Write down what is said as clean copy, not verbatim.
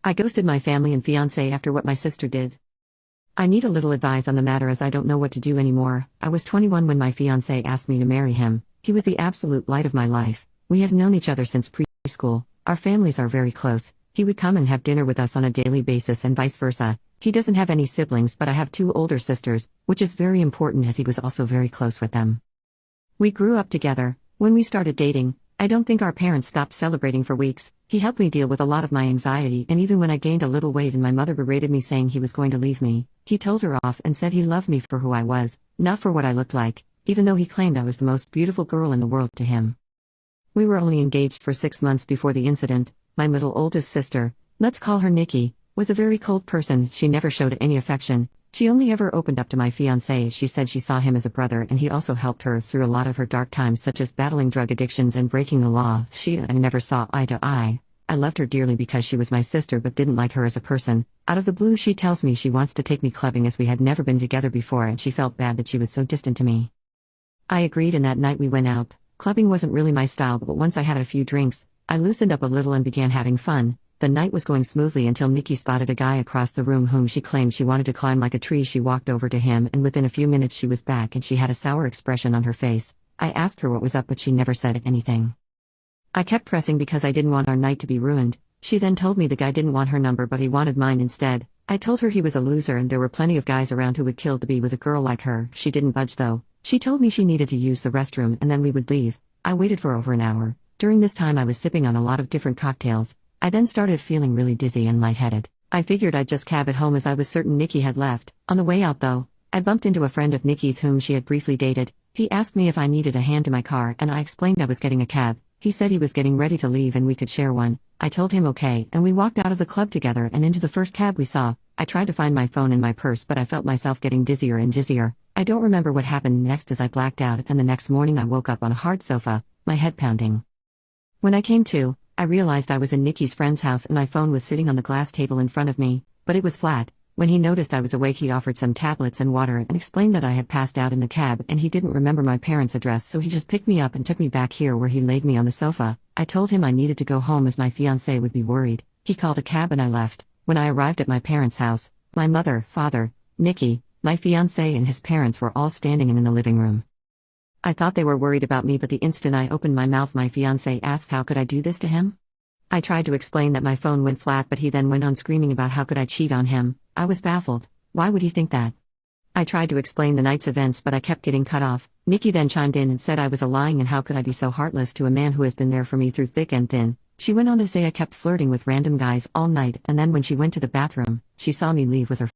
I ghosted my family and fiance after what my sister did. I need a little advice on the matter as I don't know what to do anymore. I was 21 when my fiance asked me to marry him. He was the absolute light of my life. We have known each other since preschool. Our families are very close. He would come and have dinner with us on a daily basis and vice versa. He doesn't have any siblings, but I have two older sisters, which is very important as he was also very close with them. We grew up together. When we started dating, I don't think our parents stopped celebrating for weeks. He helped me deal with a lot of my anxiety, and even when I gained a little weight and my mother berated me saying he was going to leave me, he told her off and said he loved me for who I was, not for what I looked like, even though he claimed I was the most beautiful girl in the world to him. We were only engaged for 6 months before the incident. My middle oldest sister, let's call her Nikki, was a very cold person. She never showed any affection. She only ever opened up to my fiancé. She said she saw him as a brother and he also helped her through a lot of her dark times such as battling drug addictions and breaking the law. She and I never saw eye to eye. I loved her dearly because she was my sister but didn't like her as a person. Out of the blue she tells me she wants to take me clubbing as we had never been together before and she felt bad that she was so distant to me. I agreed and that night we went out. Clubbing wasn't really my style but once I had a few drinks, I loosened up a little and began having fun. The night was going smoothly until Nikki spotted a guy across the room whom she claimed she wanted to climb like a tree. She walked over to him and within a few minutes she was back and she had a sour expression on her face. I asked her what was up but she never said anything. I kept pressing because I didn't want our night to be ruined. She then told me the guy didn't want her number but he wanted mine instead. I told her he was a loser and there were plenty of guys around who would kill to be with a girl like her. She didn't budge though. She told me she needed to use the restroom and then we would leave. I waited for over an hour. During this time I was sipping on a lot of different cocktails. I then started feeling really dizzy and lightheaded. I figured I'd just cab it home as I was certain Nikki had left. On the way out though, I bumped into a friend of Nikki's whom she had briefly dated. He asked me if I needed a hand to my car and I explained I was getting a cab. He said he was getting ready to leave and we could share one. I told him okay and we walked out of the club together and into the first cab we saw. I tried to find my phone in my purse but I felt myself getting dizzier and dizzier. I don't remember what happened next as I blacked out and the next morning I woke up on a hard sofa, my head pounding. When I came to, I realized I was in Nikki's friend's house and my phone was sitting on the glass table in front of me, but it was flat. When he noticed I was awake he offered some tablets and water and explained that I had passed out in the cab and he didn't remember my parents' address so he just picked me up and took me back here where he laid me on the sofa. I told him I needed to go home as my fiancé would be worried. He called a cab and I left. When I arrived at my parents' house, my mother, father, Nikki, my fiancé and his parents were all standing in the living room. I thought they were worried about me but the instant I opened my mouth my fiancé asked how could I do this to him? I tried to explain that my phone went flat but he then went on screaming about how could I cheat on him. I was baffled. Why would he think that? I tried to explain the night's events but I kept getting cut off. Nikki then chimed in and said I was lying and how could I be so heartless to a man who has been there for me through thick and thin. She went on to say I kept flirting with random guys all night and then when she went to the bathroom, she saw me leave with her